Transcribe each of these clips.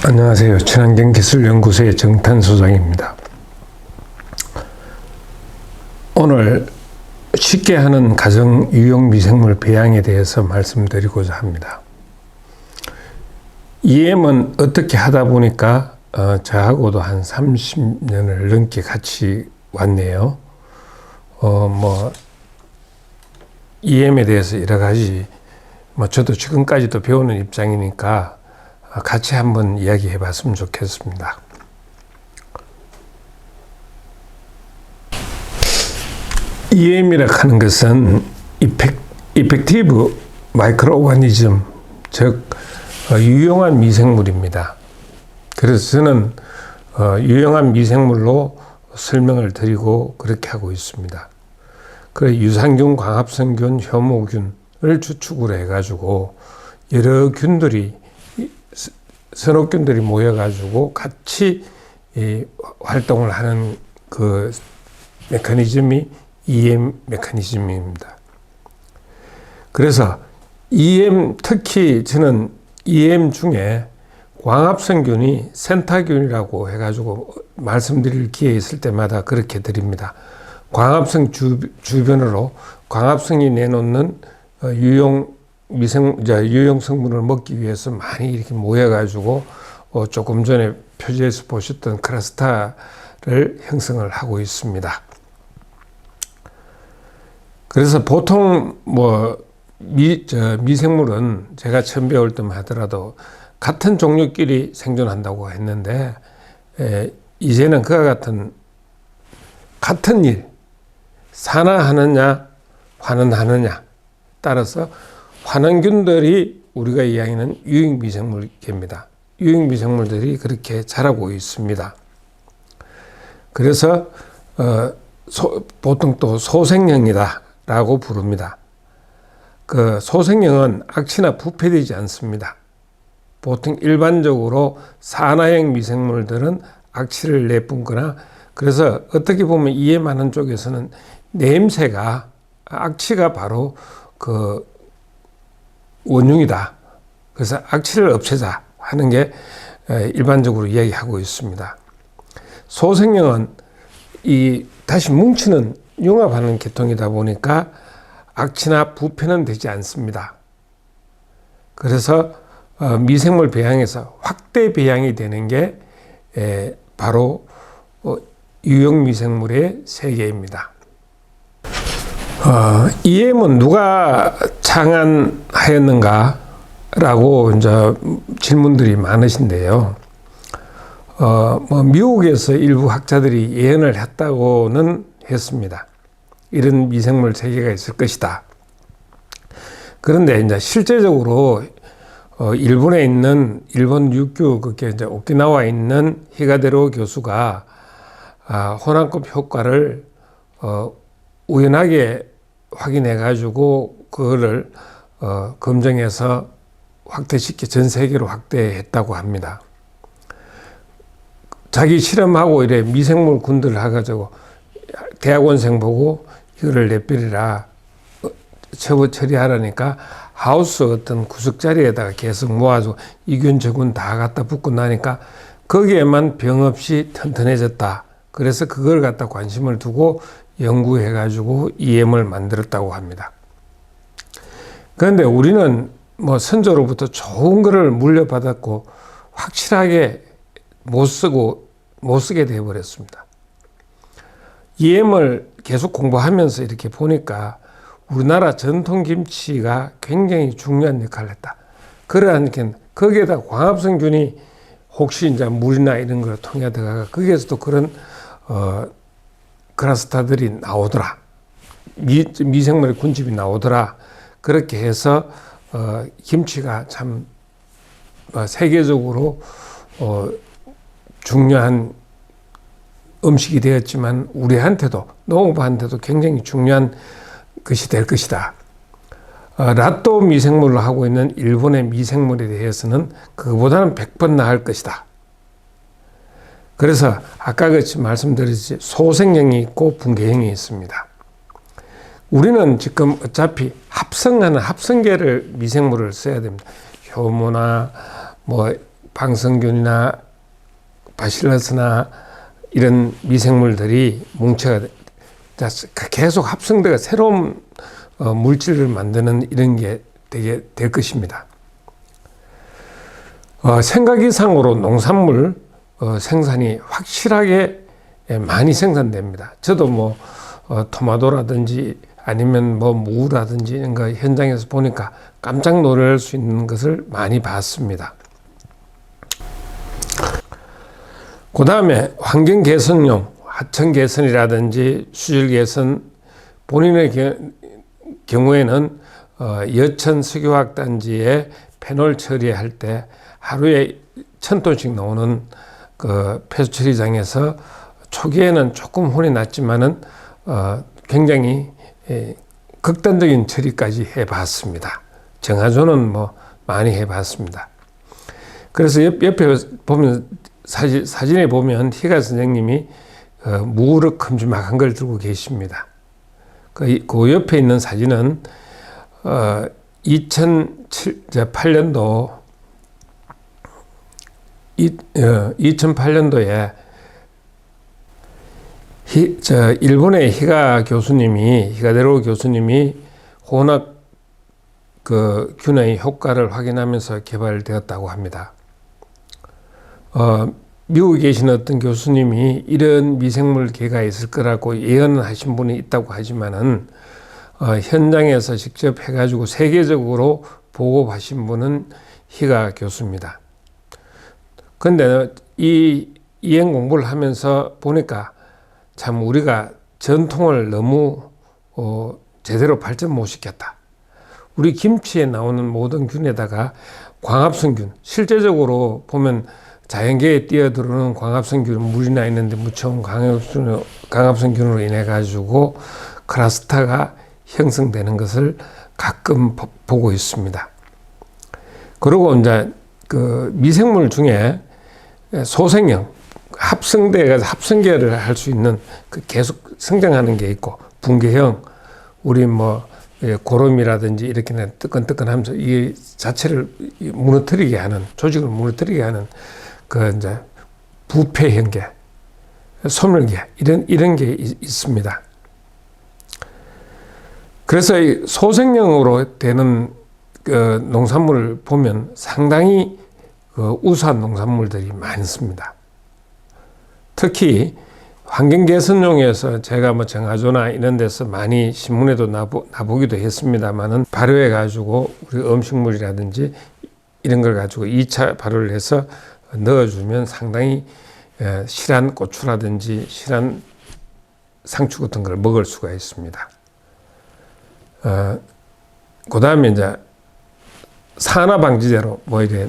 안녕하세요. 친환경기술연구소의 정탄소장입니다. 오늘 쉽게 하는 가정 유용 미생물 배양에 대해서 말씀드리고자 합니다. EM은 어떻게 하다 보니까 저하고도 한 30년을 넘게 같이 왔네요. EM에 대해서 여러 가지 저도 지금까지도 배우는 입장이니까 같이 한번 이야기해 봤으면 좋겠습니다. EM이라고 하는 것은 이펙티브 마이크로 오가니즘, 즉 유용한 미생물입니다. 그래서 저는 유용한 미생물로 설명을 드리고 그렇게 하고 있습니다. 그 유산균, 광합성균, 효모균을 주축으로 해가지고 여러 균들이 선호균들이 모여가지고 같이 활동을 하는 그 메커니즘이 EM 메커니즘입니다. 그래서 EM, 특히 저는 EM 중에 광합성균이 센타균이라고 해가지고 말씀드릴 기회 있을 때마다 그렇게 드립니다. 광합성 주변으로 광합성이 내놓는 유용 성분을 먹기 위해서 많이 이렇게 모여가지고 조금 전에 표지에서 보셨던 클러스터를 형성을 하고 있습니다. 그래서 보통 미생물은 제가 처음 배울 때만 하더라도 같은 종류끼리 생존한다고 했는데 이제는 그와 같은 일, 산화하느냐 환원하느냐 따라서 환원균들이 우리가 이야기하는 유익미생물계입니다. 유익미생물들이 그렇게 자라고 있습니다. 그래서 보통 또 소생형이다 라고 부릅니다. 그 소생형은 악취나 부패되지 않습니다. 보통 일반적으로 산화형 미생물들은 악취를 내뿜거나, 그래서 어떻게 보면 EM하는 쪽에서는 냄새가, 악취가 바로 그 원흉이다. 그래서 악취를 없애자 하는 게 일반적으로 이야기하고 있습니다. 소생형은 다시 뭉치는 융합하는 계통이다 보니까 악취나 부패는 되지 않습니다. 그래서 미생물 배양에서 확대 배양이 되는 게 바로 유용 미생물의 세계입니다. EM은 누가 창안하였는가 라고 이제 질문들이 많으신데요. 미국에서 일부 학자들이 예언을 했다고는 했습니다. 이런 미생물 세계가 있을 것이다. 그런데 이제 실제적으로 일본에 있는 일본 육교, 그게 이제 오키나와에 있는 히가데로 교수가 혼합급 효과를 우연하게 확인해가지고 그거를 검증해서 전 세계로 확대했다고 합니다. 자기 실험하고 이래 미생물 군들을 해가지고 대학원생 보고 이거를 내버리라 처리하라니까 하우스 어떤 구석 자리에다가 계속 모아서 이균 저균 다 갖다 붓고 나니까 거기에만 병 없이 튼튼해졌다. 그래서 그걸 갖다 관심을 두고 연구해가지고 EM을 만들었다고 합니다. 그런데 우리는 선조로부터 좋은 거를 물려받았고 확실하게 못 쓰게 되어버렸습니다. EM을 계속 공부하면서 이렇게 보니까 우리나라 전통 김치가 굉장히 중요한 역할을 했다. 그러한 거기에다 광합성균이 혹시 이제 물이나 이런 걸 통해 들어가가 거기에서도 그런 클러스터들이 나오더라. 미생물의 군집이 나오더라. 그렇게 해서 김치가 참 세계적으로 중요한 음식이 되었지만 우리한테도, 농업한테도 굉장히 중요한 것이 될 것이다. 라또 미생물로 하고 있는 일본의 미생물에 대해서는 그거보다는 100번 나을 것이다. 그래서 아까 같이 말씀드렸듯이 소생형이 있고 분계형이 있습니다. 우리는 지금 어차피 합성하는 합성계를 미생물을 써야 됩니다. 효모나 방성균이나 바실러스나 이런 미생물들이 뭉쳐가 계속 합성돼가 새로운 물질을 만드는 이런 게 되게 될 것입니다. 생각 이상으로 농산물 생산이 확실하게 많이 생산됩니다. 저도 뭐 토마토라든지 아니면 뭐 무라든지 이런 거 현장에서 보니까 깜짝 놀랄 수 있는 것을 많이 봤습니다. 그 다음에 환경 개선용, 하천 개선이라든지 수질 개선, 본인의 경우에는 여천 석유화학 단지에 페놀 처리할 때 하루에 1,000톤씩 나오는 그 폐수 처리장에서 초기에는 조금 혼이 났지만은 굉장히 극단적인 처리까지 해봤습니다. 정화조는 뭐 많이 해봤습니다. 그래서 옆에 보면 사진에 보면 희가 선생님이 무릎 큼지막한 걸 들고 계십니다. 그 옆에 있는 사진은 2008년도에 일본의 히가데로 교수님이 혼합 균의 효과를 확인하면서 개발되었다고 합니다. 미국에 계신 어떤 교수님이 이런 미생물계가 있을 거라고 예언하신 분이 있다고 하지만은 현장에서 직접 해가지고 세계적으로 보고하신 분은 희가 교수입니다. 근데 이 이행 공부를 하면서 보니까 참 우리가 전통을 너무 제대로 발전 못 시켰다. 우리 김치에 나오는 모든 균에다가 광합성균, 실제적으로 보면 자연계에 뛰어들어오는 광합성균, 물이나 있는데 묻혀온 광합성균으로 인해 가지고 클라스터가 형성되는 것을 가끔 보고 있습니다. 그리고 이제 그 미생물 중에 소생형, 합성돼서 합성계를 할 수 있는 그 계속 성장하는 게 있고, 붕괴형, 우리 뭐 고름이라든지 이렇게 뜨끈뜨끈하면서 이 자체를 무너뜨리게 하는, 조직을 무너뜨리게 하는 그 이제 부패형계, 소멸계 이런 게 있습니다. 그래서 이 소생형으로 되는 그 농산물을 보면 상당히 그 우수한 농산물들이 많습니다. 특히 환경개선용에서 제가 뭐 정화조나 이런 데서 많이 신문에도 나보기도 했습니다만은 발효해 가지고 우리 음식물이라든지 이런 걸 가지고 2차 발효를 해서 넣어주면 상당히 실한 고추라든지 실한 상추 같은 걸 먹을 수가 있습니다. 그 다음에 이제 산화방지제로 뭐 이래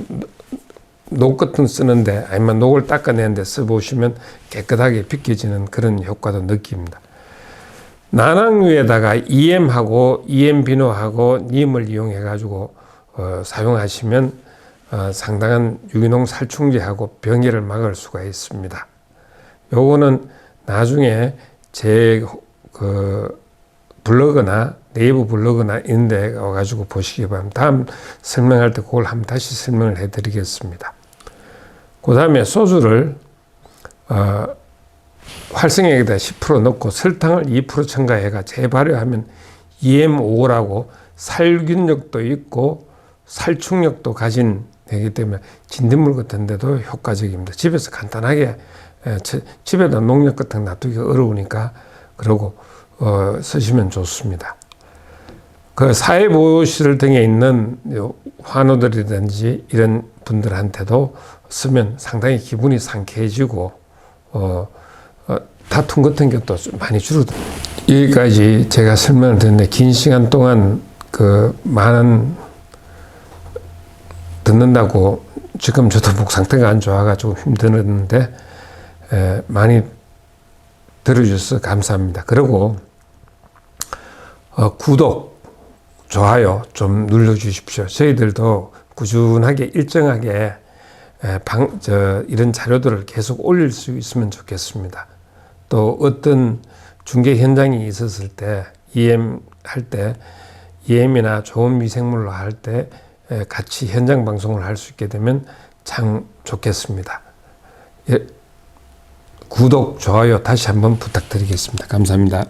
녹 같은 쓰는데 아니면 녹을 닦아내는데 써보시면 깨끗하게 비켜지는 그런 효과도 느낍니다. 난황류에다가 EM하고 EM 비누하고 님을 이용해 가지고 사용하시면 상당한 유기농 살충제하고 병해를 막을 수가 있습니다. 요거는 나중에 제 블로그나 네이버 블로그나 이런 데 와가지고 보시기 바랍니다. 다음 설명할 때 그걸 한번 다시 설명을 해드리겠습니다. 그 다음에 소주를 활성액에다 10% 넣고 설탕을 2% 첨가해가 재발효하면 EM5라고 살균력도 있고 살충력도 가진 되기 때문에 진딧물 같은 데도 효과적입니다. 집에서 간단하게 집에다 농약 같은 거 놔두기가 어려우니까 그러고 쓰시면 좋습니다. 그 사회보호시설 등에 있는 환우들이든지 이런 분들한테도 쓰면 상당히 기분이 상쾌해지고 다툼 같은 것도 많이 줄어듭니다. 여기까지 제가 설명을 드렸는데 긴 시간 동안 그 많은 듣는다고 지금 저도 목 상태가 안 좋아가지고 힘들었는데 많이 들어주셔서 감사합니다. 그리고 구독, 좋아요 좀 눌러주십시오. 저희들도 꾸준하게 일정하게 이런 자료들을 계속 올릴 수 있으면 좋겠습니다. 또 어떤 중개 현장이 있었을 때 EM 할 때 EM이나 좋은 미생물로 할 때 같이 현장 방송을 할 수 있게 되면 참 좋겠습니다. 예, 구독, 좋아요 다시 한번 부탁드리겠습니다. 감사합니다.